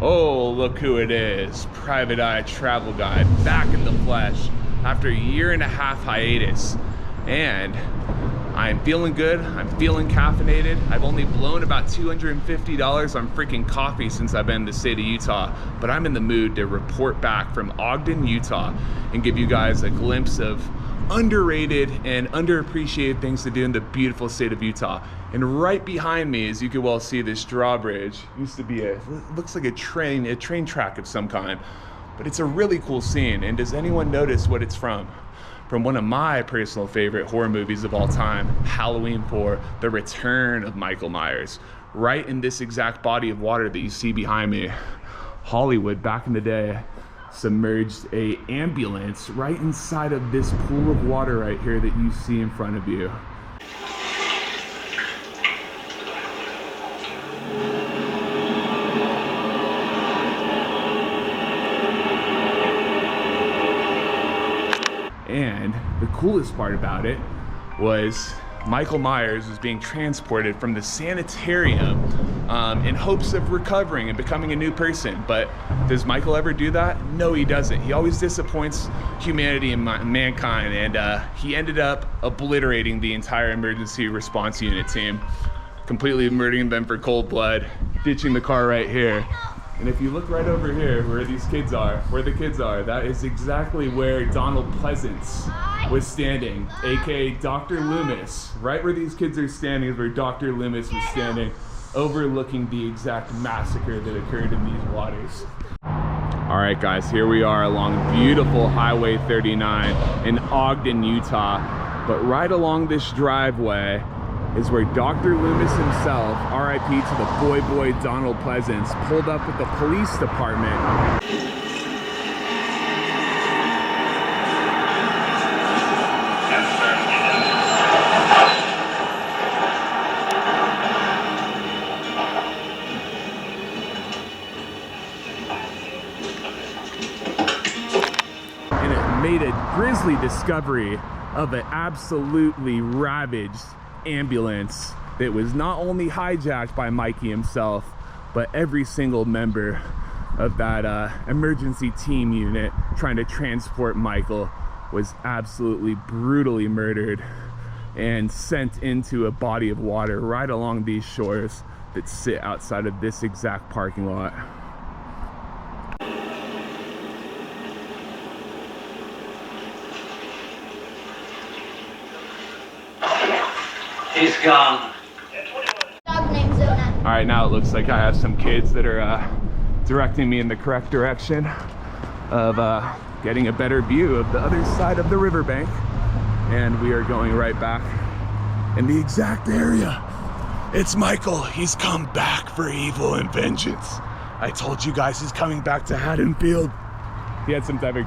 Oh, look who it is. Private Eye Travel Guide, back in the flesh after a 1.5-year hiatus. And I'm feeling good, I'm feeling caffeinated. I've only blown about $250 on freaking coffee since I've been in the state of Utah, but I'm in the mood to report back from Ogden, Utah, and give you guys a glimpse of underrated and underappreciated things to do in the beautiful state of Utah. And right behind me, as you can well see, this drawbridge used to be looks like a train track of some kind, but it's a really cool scene. And does anyone notice what it's from? From one of my personal favorite horror movies of all time, Halloween 4, The Return of Michael Meyers. Right in this exact body of water that you see behind me, Hollywood back in the day submerged a ambulance right inside of this pool of water right here that you see in front of you. And the coolest part about it was Michael Meyers was being transported from the sanitarium in hopes of recovering and becoming a new person. But does Michael ever do that? No, he doesn't. He always disappoints humanity and mankind, and he ended up obliterating the entire emergency response unit team, completely murdering them for cold blood, ditching the car right here. And if you look right over here where the kids are, that is exactly where Donald Pleasance was standing, aka Doctor Loomis. Right where these kids are standing is where Doctor Loomis was standing, overlooking the exact massacre that occurred in these waters. All right, guys, here we are along beautiful Highway 39 in Ogden, Utah. But right along this driveway is where Dr. Loomis himself, RIP to the boy Donald Pleasance, pulled up with the police department. And it made a grisly discovery of an absolutely ravaged ambulance that was not only hijacked by Mikey himself, but every single member of that emergency team unit trying to transport Michael was absolutely brutally murdered and sent into a body of water right along these shores that sit outside of this exact parking lot. He's gone. All right, now it looks like I have some kids that are directing me in the correct direction of getting a better view of the other side of the riverbank. And we are going right back in the exact area. It's Michael. He's come back for evil and vengeance. I told you guys he's coming back to Haddonfield. He had some type of,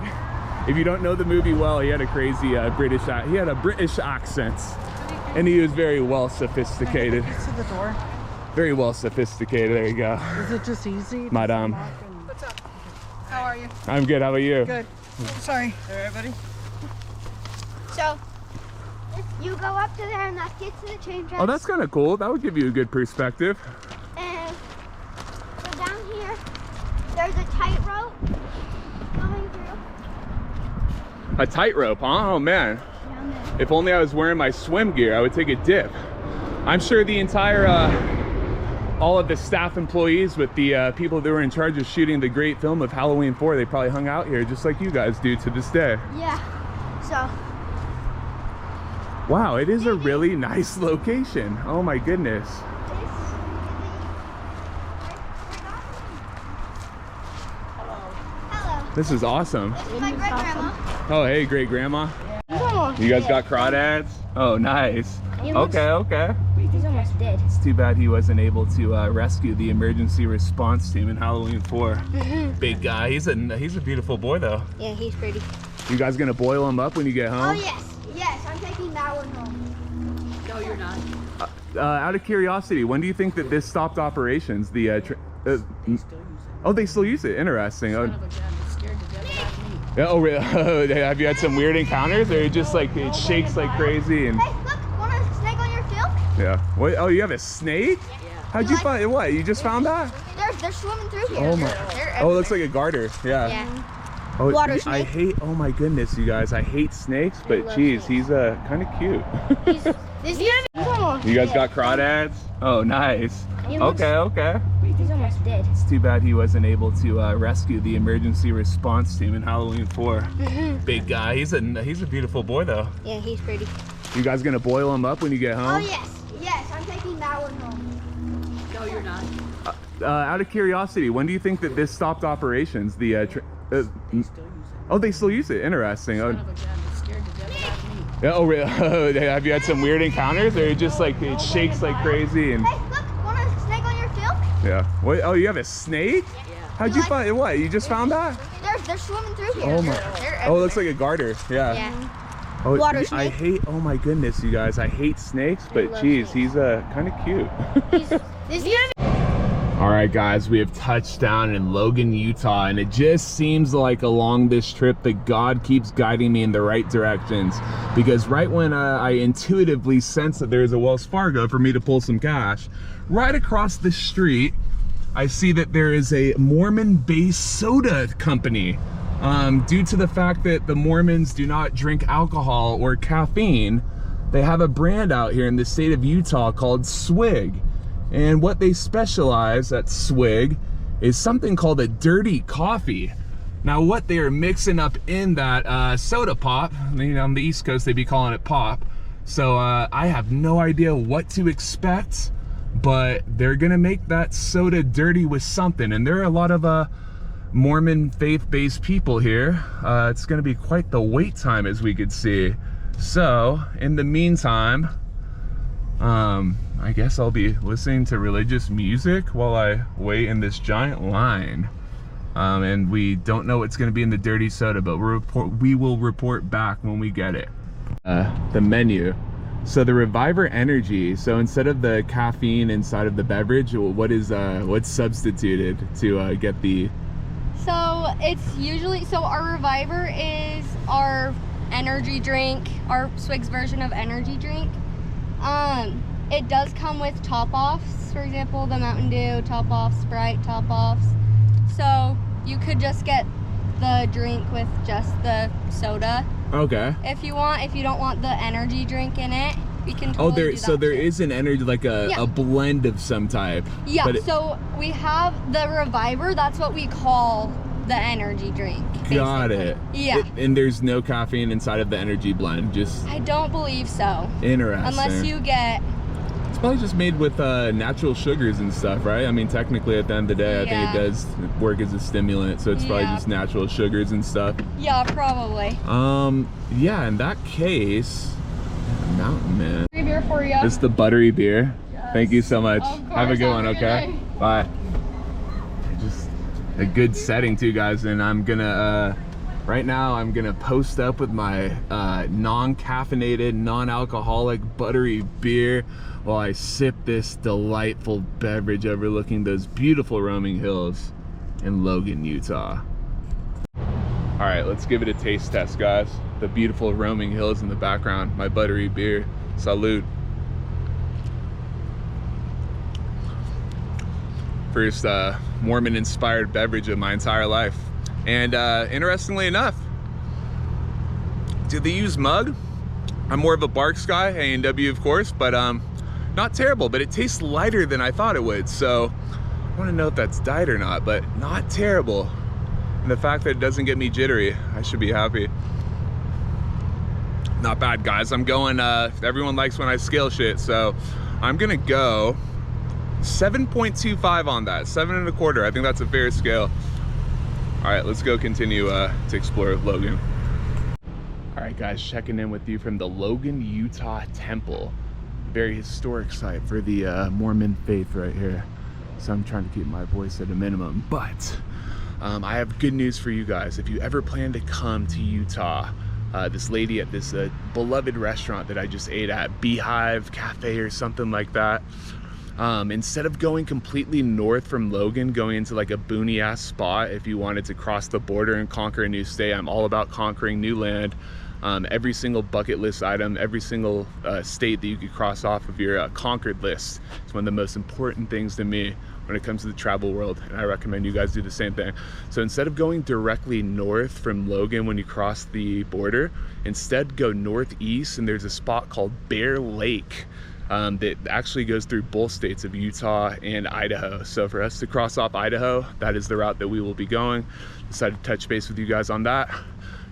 if you don't know the movie well, he had a crazy British accent. And he was very well sophisticated. To the door. Very well sophisticated. There you go. Is it just easy? Madam. What's up? How are you? I'm good. How about you? Good. Sorry. All right, buddy. So, if you go up to there and that gets to the train tracks. Oh, that's kind of cool. That would give you a good perspective. And so down here, there's a tightrope going through. A tightrope, huh? Oh, man. Down there. If only I was wearing my swim gear, I would take a dip. I'm sure the entire, all of the staff employees with the people that were in charge of shooting the great film of Halloween 4, they probably hung out here just like you guys do to this day. Yeah, so. Wow, it is a really nice location. Oh my goodness. Hello. This is awesome. This is my great grandma. Oh, hey, great grandma. You guys got crawdads? Oh, nice. Okay. He's almost dead. It's too bad he wasn't able to rescue the emergency response team in Halloween 4. Big guy. He's a beautiful boy though. Yeah, he's pretty. You guys gonna boil him up when you get home? Oh yes, I'm taking that one home. No, you're not. Out of curiosity, when do you think that this stopped operations? The They still use it. oh, they still use it. Interesting. Son of a gun is scared to death of me. Yeah, oh, really? Have you had some weird encounters, or just like it shakes like crazy and? Hey, look, want a snake on your field? Yeah. What? Oh, you have a snake? Yeah. How'd you find it? What? You just found that? They're swimming through here. Oh my. Oh, it looks like a garter. Yeah. Yeah. Oh, Water I snake. hate. Oh my goodness, you guys. I hate snakes, but love geez, snakes. he's kind of cute. He's You guys got crawdads? Oh, nice. Okay. He's almost dead. It's too bad he wasn't able to rescue the emergency response team in Halloween 4. Big guy. He's a beautiful boy though. Yeah, he's pretty. You guys gonna boil him up when you get Oh home? yes, I'm taking that one home. No, you're not. Out of curiosity, when do you think that this stopped operations? Oh, they still use it. Interesting. Son of a gun, I'm scared to death about me. Yeah, oh, really? Have you had some weird encounters, or it just like it shakes like crazy and? Hey, look, want a snake on your field? Yeah. What? Oh, you have a snake? Yeah. How'd you find it? What? You just found that? They're swimming through here. Oh my. Oh, it looks like a garter. Yeah. Yeah. Oh, Water I snake. hate. Oh my goodness, you guys. I hate snakes, but love geez, snakes. he's kind of cute. This All right, guys, we have touched down in Logan, Utah, and it just seems like along this trip that God keeps guiding me in the right directions. Because right when I intuitively sense that there's a Wells Fargo for me to pull some cash, right across the street, I see that there is a Mormon-based soda company. Due to the fact that the Mormons do not drink alcohol or caffeine, they have a brand out here in the state of Utah called Swig. And what they specialize at Swig is something called a dirty coffee. Now what they are mixing up in that soda pop, on the East Coast they'd be calling it pop. So I have no idea what to expect, but they're gonna make that soda dirty with something. And there are a lot of Mormon faith-based people here. It's gonna be quite the wait time, as we could see. So in the meantime, I guess I'll be listening to religious music while I wait in this giant line. And we don't know what's going to be in the dirty soda, but we will report back when we get it. The menu. So the Reviver Energy. So instead of the caffeine inside of the beverage, what's substituted to get the? So it's usually, our Reviver is our energy drink, our Swig's version of energy drink. It does come with top-offs, for example, the Mountain Dew, top-offs, Sprite, top-offs. So you could just get the drink with just the soda. Okay. If you want, if you don't want the energy drink in it, we can totally do that there too. is an energy, like a blend of some type. Yeah, but so we have the Reviver, that's what we call the energy drink. Got basically. it. Yeah. And there's no caffeine inside of the energy blend, just I don't believe so. interesting. Unless you get... It's probably just made with natural sugars and stuff, right? I mean, technically at the end of the day, I think it does work as a stimulant, so it's probably just natural sugars and stuff. Yeah, probably. Yeah, in that case, Mountain Man. Free beer for you. This is the buttery beer. Yes. Thank you so much. Of Have a course, good one, have a good okay? day. Bye. Just a good setting too, guys, and I'm gonna right now I'm gonna post up with my non-caffeinated, non-alcoholic buttery beer while I sip this delightful beverage overlooking those beautiful roaming hills in Logan, Utah. All right, let's give it a taste test, guys. The beautiful roaming hills in the background, my buttery beer. Salud. First Mormon-inspired beverage of my entire life. And interestingly enough, do they use mug? I'm more of a Barks guy, A&W of course, but not terrible, but it tastes lighter than I thought it would. So I want to know if that's diet or not, but not terrible. And the fact that it doesn't get me jittery, I should be happy. Not bad, guys. I'm going, everyone likes when I scale shit, so I'm gonna go 7.25 on that, 7 1/4. I think that's a fair scale. All right, let's go continue to explore Logan. All right, guys, checking in with you from the Logan, Utah Temple. Very historic site for the Mormon faith right here. So I'm trying to keep my voice at a minimum, but I have good news for you guys. If you ever plan to come to Utah, this lady at this beloved restaurant that I just ate at, Beehive Cafe or something like that, instead of going completely north from Logan, going into like a boony ass spot, if you wanted to cross the border and conquer a new state, I'm all about conquering new land. Every single bucket list item, every single state that you could cross off of your conquered list is one of the most important things to me when it comes to the travel world, and I recommend you guys do the same thing. So instead of going directly north from Logan when you cross the border, instead go northeast, and there's a spot called Bear Lake that actually goes through both states of Utah and Idaho. So for us to cross off Idaho, that is the route that we will be going. Decided to touch base with you guys on that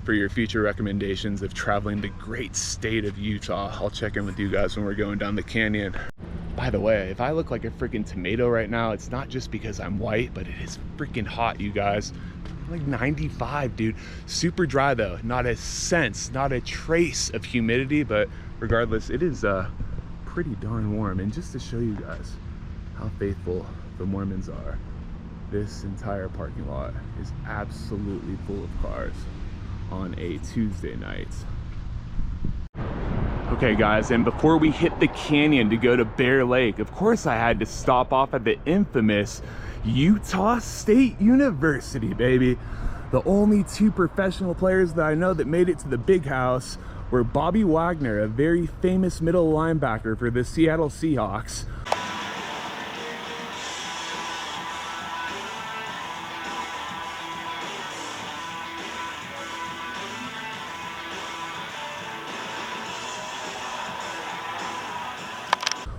for your future recommendations of traveling the great state of Utah. I'll check in with you guys when we're going down the canyon. By the way, if I look like a freaking tomato right now, it's not just because I'm white, but it is freaking hot, you guys. Like 95, dude. Super dry though, not a sense, not a trace of humidity, but regardless, it is pretty darn warm. And just to show you guys how faithful the Mormons are, this entire parking lot is absolutely full of cars on a Tuesday night. Okay guys, and before we hit the canyon to go to Bear Lake, of course I had to stop off at the infamous Utah State University, baby. The only two professional players that I know that made it to the big house were Bobby Wagner, a very famous middle linebacker for the Seattle Seahawks.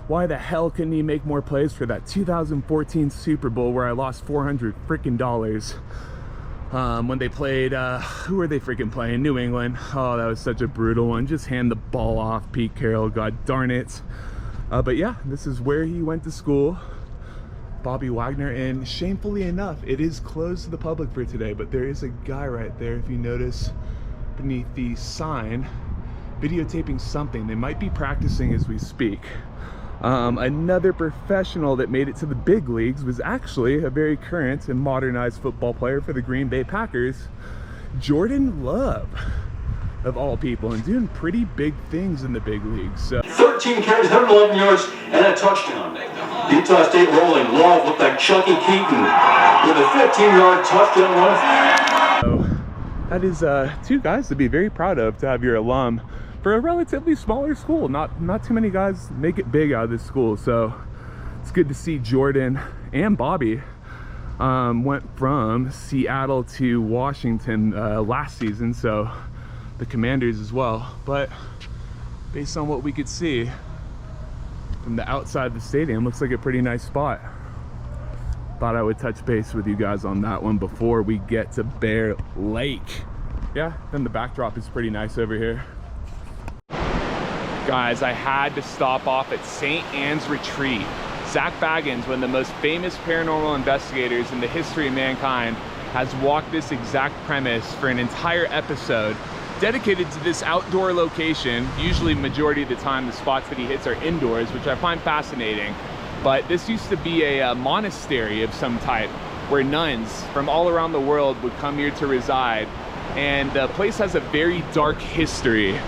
Why the hell couldn't he make more plays for that 2014 Super Bowl where I lost $400 freaking dollars when they played, who were they freaking playing? New England. Oh, that was such a brutal one. Just hand the ball off, Pete Carroll, god darn it. But yeah, this is where he went to school, Bobby Wagner, and shamefully enough, it is closed to the public for today, but there is a guy right there, if you notice, beneath the sign, videotaping something. They might be practicing as we speak. Another professional that made it to the big leagues was actually a very current and modernized football player for the Green Bay Packers, Jordan Love, of all people, and doing pretty big things in the big leagues. So 13 carries, 111 yards, and a touchdown. Utah State rolling. Love looked like Chucky Keaton with a 15-yard touchdown run. So that is two guys to be very proud of, to have your alum for a relatively smaller school. Not too many guys make it big out of this school, so it's good to see Jordan and Bobby went from Seattle to Washington last season, so the Commanders as well. But based on what we could see from the outside of the stadium, looks like a pretty nice spot. Thought I would touch base with you guys on that one before we get to Bear Lake. Yeah, then the backdrop is pretty nice over here. Guys, I had to stop off at St. Anne's Retreat. Zach Baggins, one of the most famous paranormal investigators in the history of mankind, has walked this exact premise for an entire episode dedicated to this outdoor location. Usually, majority of the time, the spots that he hits are indoors, which I find fascinating. But this used to be a monastery of some type where nuns from all around the world would come here to reside. And the place has a very dark history.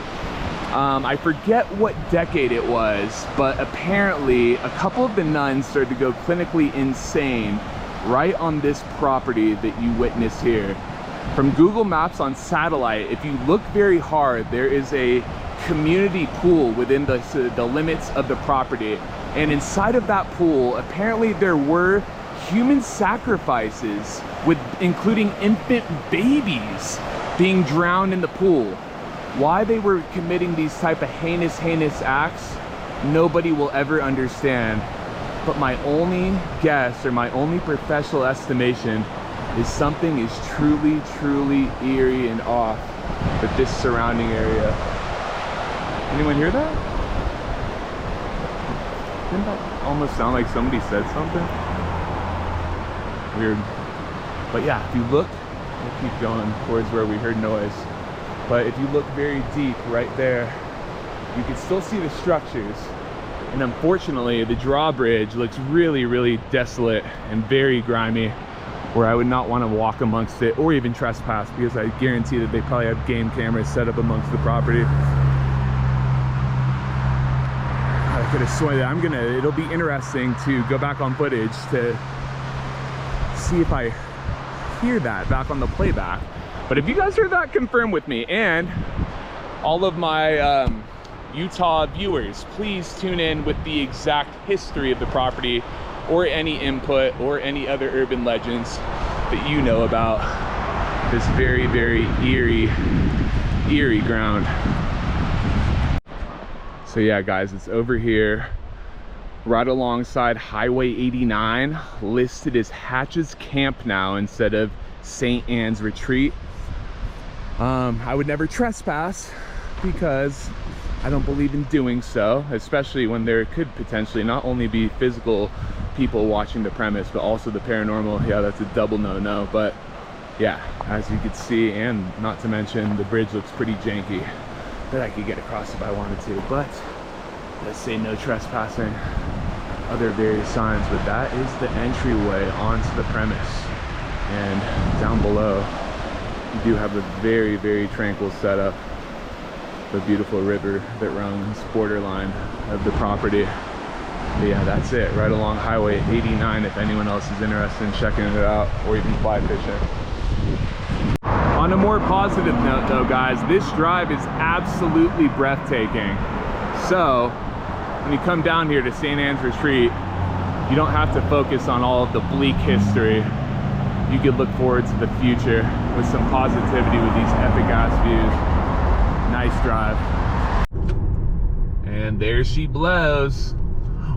I forget what decade it was, but apparently a couple of the nuns started to go clinically insane right on this property that you witness here. From Google Maps on satellite, if you look very hard, there is a community pool within the limits of the property. And inside of that pool, apparently there were human sacrifices, including infant babies being drowned in the pool. Why they were committing these type of heinous acts, nobody will ever understand. But my only guess, or my only professional estimation, is something is truly eerie and off with this surrounding area. Anyone hear that? Didn't that almost sound like somebody said something? Weird. But yeah, if you look, we'll keep going towards where we heard noise. But if you look very deep right there, you can still see the structures. And unfortunately, the drawbridge looks really desolate and very grimy, where I would not want to walk amongst it or even trespass, because I guarantee that they probably have game cameras set up amongst the property. I could have sworn that it'll be interesting to go back on footage to see if I hear that back on the playback. But if you guys heard that, confirm with me. And all of my Utah viewers, please tune in with the exact history of the property or any input or any other urban legends that you know about this very, very eerie ground. So yeah, guys, it's over here right alongside Highway 89, listed as Hatch's Camp now instead of St. Anne's Retreat. I would never trespass because I don't believe in doing so, especially when there could potentially not only be physical people watching the premise, but also the paranormal. Yeah, that's a double no-no. But yeah, as you can see, and not to mention the bridge looks pretty janky, but I could get across if I wanted to, but let's say no trespassing, other various signs. But that is the entryway onto the premise, and down below you do have a very, very tranquil setup, the beautiful river that runs borderline of the property. But yeah, that's it, right along Highway 89 if anyone else is interested in checking it out, or even fly fishing. On a more positive note though, guys, this drive is absolutely breathtaking. So when you come down here to St. Anne's Retreat, you don't have to focus on all of the bleak history. You could look forward to the future with some positivity with these epic ass views. Nice drive. And there she blows.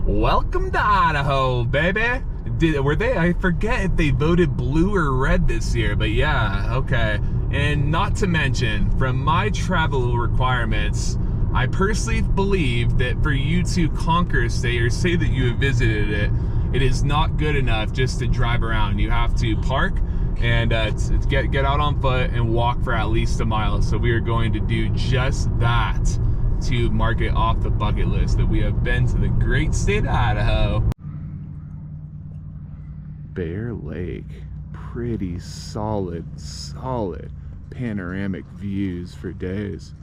Welcome to Idaho, baby. I forget if they voted blue or red this year, but yeah, okay. And not to mention, from my travel requirements, I personally believe that for you to conquer a state or say that you have visited it, it is not good enough just to drive around. You have to park and get out on foot and walk for at least a mile. So we are going to do just that to mark it off the bucket list that we have been to the great state of Idaho. Bear Lake, pretty solid panoramic views for days.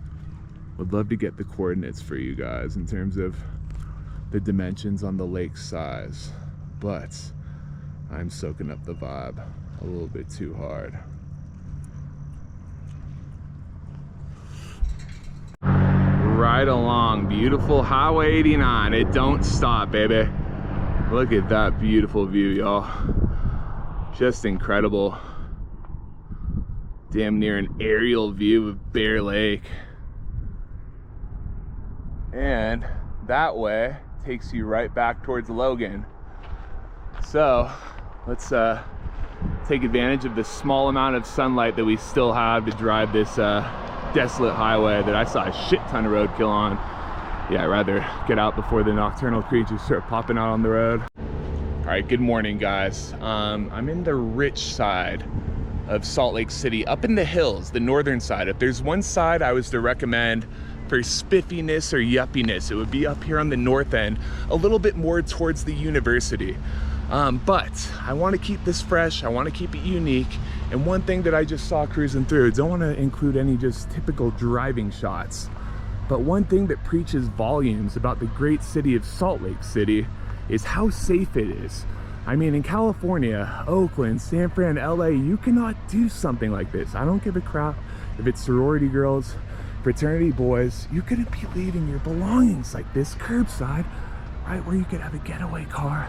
Would love to get the coordinates for you guys in terms of the dimensions on the lake size, but I'm soaking up the vibe a little bit too hard. Right along beautiful Highway 89, it don't stop, baby. Look at that beautiful view, y'all. Just incredible. Damn near an aerial view of Bear Lake. And that way takes you right back towards Logan. So let's take advantage of the small amount of sunlight that we still have to drive this desolate highway that I saw a shit ton of roadkill on. Yeah, I'd rather get out before the nocturnal creatures start popping out on the road. All right, good morning, guys. I'm in the rich side of Salt Lake City, up in the hills, the northern side. If there's one side I was to recommend for spiffiness or yuppiness, it would be up here on the north end, a little bit more towards the university. But I want to keep this fresh, I want to keep it unique, and one thing that I just saw cruising through, don't want to include any just typical driving shots, but one thing that preaches volumes about the great city of Salt Lake City is how safe it is. I mean, in California, Oakland, San Fran, LA, you cannot do something like this. I don't give a crap if it's sorority girls, fraternity boys. You couldn't be leaving your belongings like this curbside, right where you could have a getaway car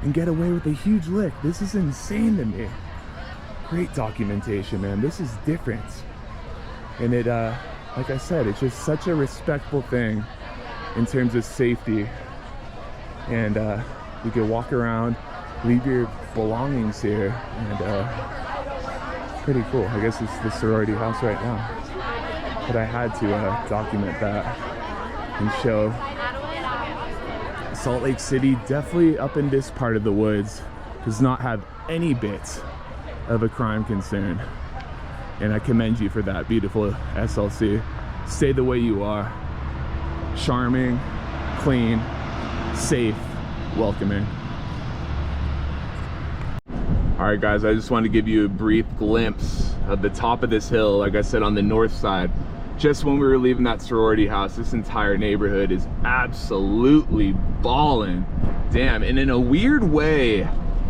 and get away with a huge lick. This is insane to me. Great documentation, man. This is different. And it, like I said, it's just such a respectful thing in terms of safety. And you can walk around, leave your belongings here, and pretty cool. I guess it's the sorority house right now. But I had to document that and show Salt Lake City, definitely up in this part of the woods, does not have any bit of a crime concern. And I commend you for that, beautiful SLC. Stay the way you are. Charming, clean, safe, welcoming. All right, guys, I just wanted to give you a brief glimpse of the top of this hill, like I said, on the north side. Just when we were leaving that sorority house, this entire neighborhood is absolutely ballin'. Damn, and in a weird way,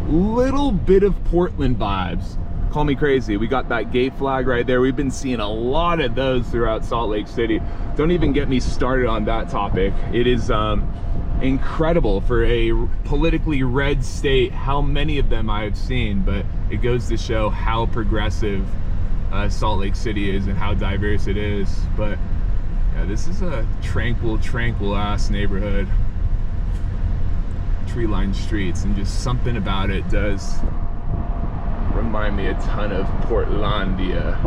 little bit of Portland vibes. call me crazy. We got that gay flag right there. We've been seeing a lot of those throughout Salt Lake City. Don't even get me started on that topic. It is incredible for a politically red state how many of them I've seen, but it goes to show how progressive Salt Lake City is and how diverse it is. But yeah, this is a tranquil ass neighborhood. Tree-lined streets, and just something about it does remind me a ton of Portlandia.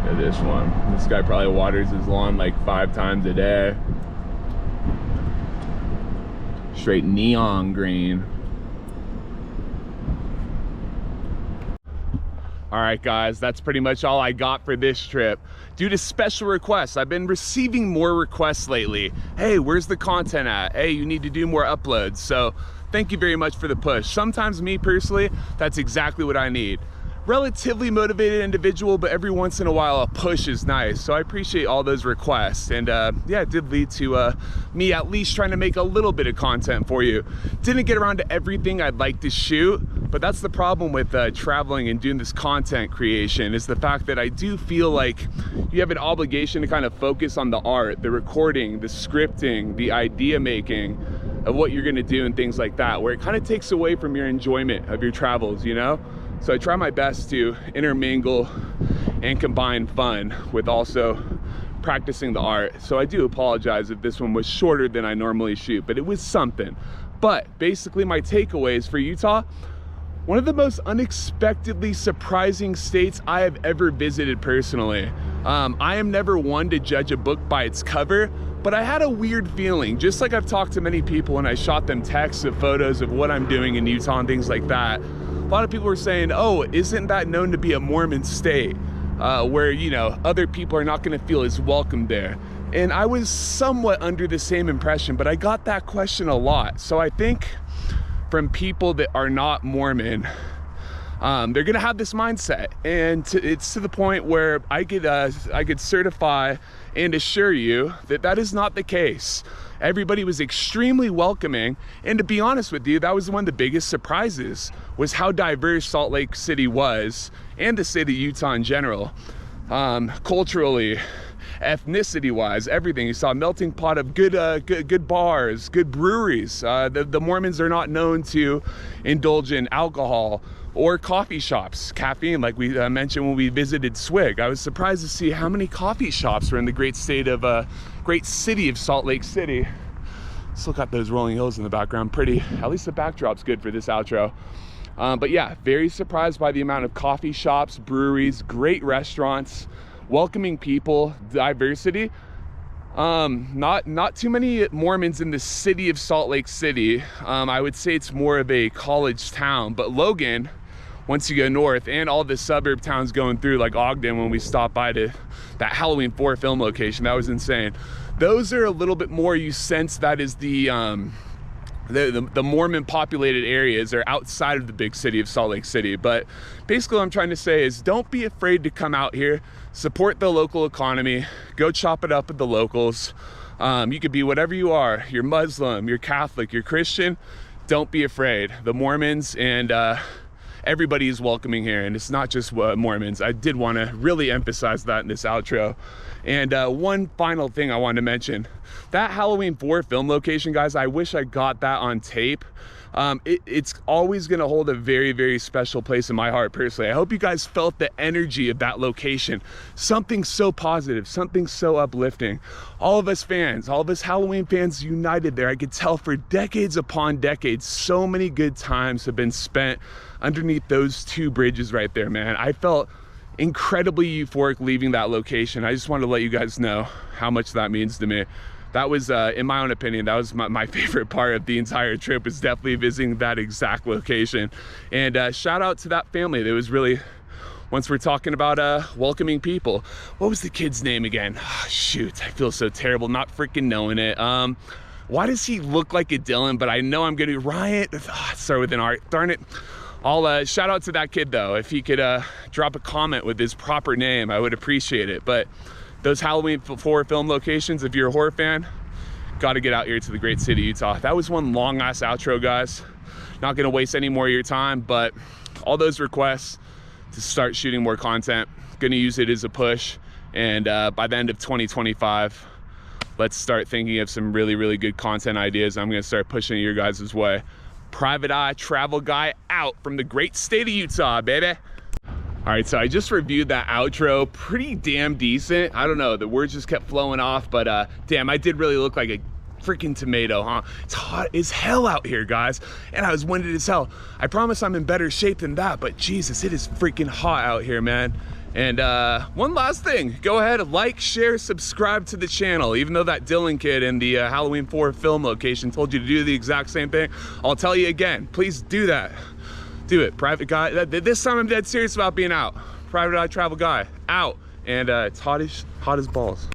Look at this one. This guy probably waters his lawn like 5 times a day. Straight neon green. All right, guys, that's pretty much all I got for this trip. Due to special requests, I've been receiving more requests lately. Hey, where's the content at? Hey, you need to do more uploads. So thank you very much for the push. Sometimes me personally, that's exactly what I need. Relatively motivated individual, but every once in a while a push is nice. So I appreciate all those requests. And yeah, it did lead to me at least trying to make a little bit of content for you. Didn't get around to everything I'd like to shoot, but that's the problem with traveling and doing this content creation, is the fact that I do feel like you have an obligation to kind of focus on the art, the recording, the scripting, the idea making of what you're gonna do and things like that, where it kind of takes away from your enjoyment of your travels, you know? So I try my best to intermingle and combine fun with also practicing the art. So I do apologize if this one was shorter than I normally shoot, but it was something. But basically my takeaways for Utah: one of the most unexpectedly surprising states I have ever visited personally. I am never one to judge a book by its cover, but I had a weird feeling, just like I've talked to many people and I shot them texts of photos of what I'm doing in Utah and things like that. A lot of people were saying, oh, isn't that known to be a Mormon state where, you know, other people are not gonna feel as welcome there? And I was somewhat under the same impression, but I got that question a lot. So I think from people that are not Mormon, they're gonna have this mindset, and it's to the point where I could certify and assure you that that is not the case. Everybody was extremely welcoming, and to be honest with you, that was one of the biggest surprises, was how diverse Salt Lake City was, and the state of Utah in general. Culturally, ethnicity-wise, everything. You saw a melting pot of good bars, good breweries. The Mormons are not known to indulge in alcohol or coffee shops, caffeine, like we mentioned when we visited Swig. I was surprised to see how many coffee shops were in the great city of Salt Lake City. Still got those rolling hills in the background. Pretty, at least the backdrop's good for this outro. But yeah, very surprised by the amount of coffee shops, breweries, great restaurants, welcoming people, diversity. Not too many Mormons in the city of Salt Lake City. I would say it's more of a college town, but Logan, once you go north, and all the suburb towns going through, like Ogden, when we stopped by to that Halloween 4 film location, that was insane. Those are a little bit more, you sense that is the Mormon populated areas are outside of the big city of Salt Lake City. But basically what I'm trying to say is, don't be afraid to come out here, support the local economy, go chop it up with the locals. You could be whatever you are. You're Muslim, you're Catholic, you're Christian. Don't be afraid. The Mormons and everybody is welcoming here, and it's not just Mormons. I did want to really emphasize that in this outro. And one final thing I wanted to mention, that Halloween 4 film location, guys, I wish I got that on tape. It's always gonna hold a very, very special place in my heart personally. I hope you guys felt the energy of that location. Something so positive, something so uplifting. All of us fans, all of us Halloween fans united there. I could tell for decades upon decades, so many good times have been spent underneath those 2 bridges right there, man. I felt incredibly euphoric leaving that location. I just wanted to let you guys know how much that means to me. That was, in my own opinion, that was my favorite part of the entire trip, was definitely visiting that exact location. And shout out to that family. That was really, once we're talking about welcoming people, what was the kid's name again? Oh, shoot, I feel so terrible not freaking knowing it. Why does he look like a Dylan, but I know I'm gonna Ryan, start with an R, darn it. I'll shout out to that kid though. If he could drop a comment with his proper name, I would appreciate it. But those Halloween 4 film locations, if you're a horror fan, got to get out here to the great city of Utah. That was one long ass outro, guys. Not gonna waste any more of your time, but all those requests to start shooting more content, gonna use it as a push. And by the end of 2025, let's start thinking of some really, really good content ideas. I'm gonna start pushing it your guys' way. Private Eye Travel Guy out from the great state of Utah, baby. All right, so I just reviewed that outro, pretty damn decent. I don't know, the words just kept flowing off, but damn, I did really look like a freaking tomato, huh? It's hot as hell out here, guys, and I was winded as hell. I promise I'm in better shape than that, but Jesus, it is freaking hot out here, man. And one last thing, go ahead, like, share, subscribe to the channel. Even though that Dylan kid in the Halloween 4 film location told you to do the exact same thing, I'll tell you again, please do that. Do it. Private Guy, this time I'm dead serious about being out. Private Eye Travel Guy, out. And it's hot as balls.